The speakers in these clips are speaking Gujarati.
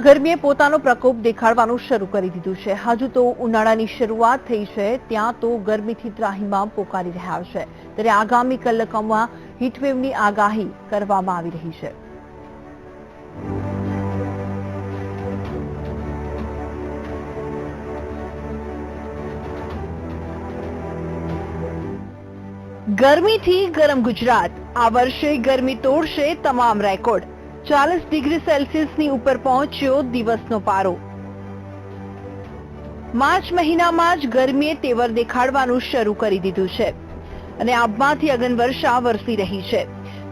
ગરમીએ પોતાનો પ્રકોપ દેખાડવાનું શરૂ કરી દીધું છે। હજુ તો ઉનાળાની શરૂઆત થઈ છે, ત્યાં તો ગરમીથી ત્રાહિમામ પોકારી રહ્યા છે। ત્યારે આગામી કલાકોમાં હીટવેવની આગાહી કરવામાં આવી રહી છે। ગરમીથી ગરમ ગુજરાત આ વર્ષે ગરમી તોડશે તમામ રેકોર્ડ। 40 ડિગ્રી સેલ્સિયસની ઉપર પહોંચ્યો દિવસનો પારો। માર્ચ મહિનામાં જ ગરમીએ તેવર દેખાડવાનું શરૂ કરી દીધું છે અને આબમાંથી અગનવર્ષા વરસી રહી છે।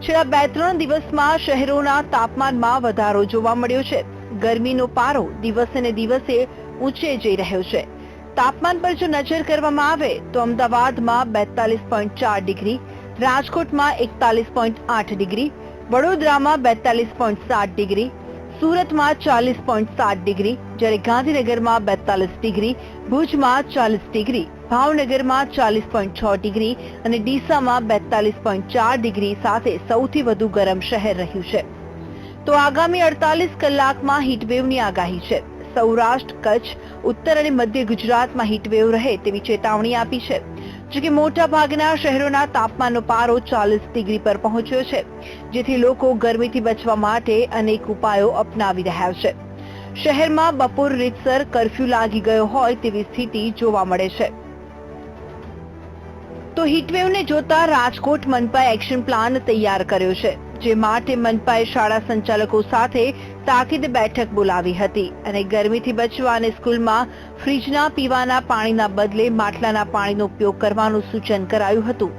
છેલ્લા 2-3 દિવસમાં શહેરોના તાપમાનમાં વધારો જોવા મળ્યો છે। ગરમીનો પારો દિવસે ને દિવસે ઊંચે જઈ રહ્યો છે। તાપમાન પર જો નજર કરવામાં આવે તો અમદાવાદમાં 42.4 ડિગ્રી, રાજકોટમાં 41.8 ડિગ્રી, વડોદરામાં 42.7 ડિગ્રી, સુરતમાં 40.7 ડિગ્રી, જ્યારે ગાંધીનગરમાં 42 ડિગ્રી, ભુજમાં 40 ડિગ્રી, ભાવનગરમાં 40.6 ડિગ્રી અને ડીસામાં 42.4 ડિગ્રી સાથે સૌથી વધુ ગરમ શહેર રહ્યું છે। તો આગામી 48 કલાકમાં હીટવેવની આગાહી છે। સૌરાષ્ટ્ર, કચ્છ, ઉત્તર અને મધ્ય ગુજરાતમાં હીટવેવ રહે તેવી ચેતવણી આપી છે। જોકે મોટા ભાગના શહેરોના તાપમાનનો પારો 40 ડિગ્રી પર પહોંચ્યો છે, જેથી લોકો ગરમીથી બચવા માટે અનેક ઉપાયો અપનાવી રહ્યા છે। શહેરમાં બપોર રીતસર કર્ફ્યુ લાગી ગયો હોય તેવી સ્થિતિ જોવા મળે છે। તો હીટવેવને જોતા રાજકોટ મનપાએ એક્શન પ્લાન તૈયાર કર્યો છે, જે માટે મનપાએ શાળા સંચાલકો સાથે તાકીદ બેઠક બોલાવી હતી અને ગરમીથી બચવા અને સ્કૂલમાં ફ્રીજના પીવાના પાણીના બદલે માટલાના પાણીનો ઉપયોગ કરવાનું સૂચન કરાયું હતું।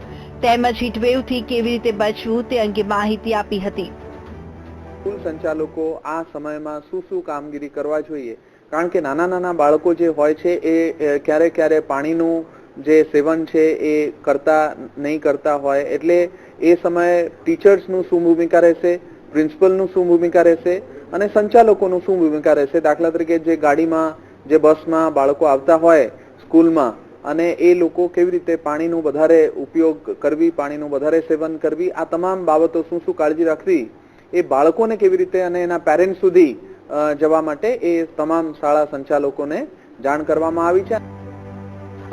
તેમજ હીટવેવથી કેવી રીતે બચવું તે અંગે માહિતી આપી હતી। સ્કૂલ સંચાલકો આ સમયમાં શું કામગીરી કરવા જોઈએ, કારણ કે નાના બાળકો જે હોય છે એ ક્યારે પાણીનું જે સેવન છે એ નહીં કરતા હોય, એટલે એ સમયે ટીચર્સનું શું ભૂમિકા રહેશે, પ્રિન્સિપલનું શું ભૂમિકા રહેશે અને સંચાલકોનું શું ભૂમિકા રહેશે। દાખલા તરીકે જે ગાડીમાં, જે બસમાં બાળકો આવતા હોય સ્કૂલમાં, અને એ લોકો કેવી રીતે પાણીનો વધારે ઉપયોગ કરવી, પાણીનું વધારે સેવન કરવી, આ તમામ બાબતો શું કાળજી રાખવી, એ બાળકોને કેવી રીતે અને એના પેરેન્ટ્સ સુધી જવા માટે એ તમામ શાળા સંચાલકોને જાણ કરવામાં આવી છે।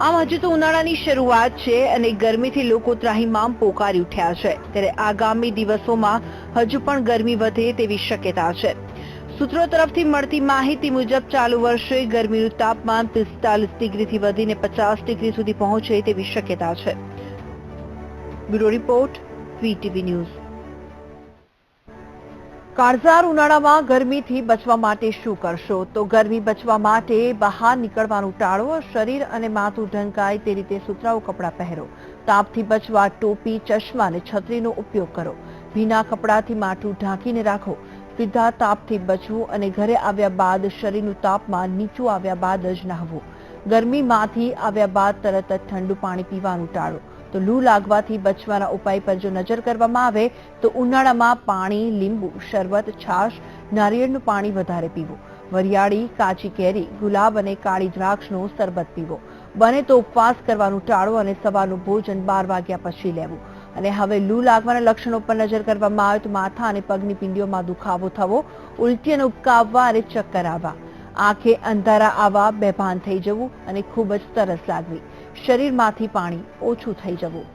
આમ હજુ તો ઉનાળાની શરૂઆત છે અને ગરમીથી લોકો ત્રાહિમામ પોકારી ઉઠ્યા છે। ત્યારે આગામી દિવસોમાં હજુ પણ ગરમી વધે તેવી શક્યતા છે। સૂત્રો તરફથી મળતી માહિતી મુજબ ચાલુ વર્ષે ગરમીનું તાપમાન 45 ડિગ્રીથી વધીને 50 ડિગ્રી સુધી પહોંચે તેવી શક્યતા છે। Bureau report, VTV news. કાળઝાળ ઉનાળામાં ગરમીથી બચવા માટે શું કરશો? તો ગરમી બચવા માટે બહાર નીકળવાનું ટાળો, શરીર અને માથું ઢંકાય તે રીતે સુતરાઉ કપડાં પહેરો, તાપથી બચવા ટોપી, ચશ્મા અને છત્રીનો ઉપયોગ કરો, ભીના કપડાથી માથું ઢાંકીને રાખો, સીધા તાપથી બચવું અને ઘરે આવ્યા બાદ શરીરનું તાપમાન નીચું આવ્યા બાદ જ નહાવું, ગરમીમાંથી આવ્યા બાદ તરત જ ઠંડુ પાણી પીવાનું ટાળો। તો લૂ લાગવાથી બચવાના ઉપાય પર જો નજર કરવામાં આવે તો ઉનાળામાં પાણી, લીંબુ શરબત, છાશ, નારિયેળનું પાણી વધારે પીવું, વરિયાળી, કાચી કેરી, ગુલાબ અને કાળી દ્રાક્ષનો શરબત પીવો, બને તો ઉપવાસ કરવાનું ટાળો અને સવારનું ભોજન 12 વાગ્યા પછી લેવું। અને હવે લૂ લાગવાના લક્ષણો પર નજર કરવામાં આવે તો માથા અને પગની પિંડીઓમાં દુખાવો થવો, ઉલટી અને ઉબકા આવવા અને ચક્કર આવવા, આંખે અંધારા આવવા, બેભાન થઈ જવું અને ખૂબ જ તરસ લાગવી, શરીરમાંથી પાણી ઓછું થઈ જવું।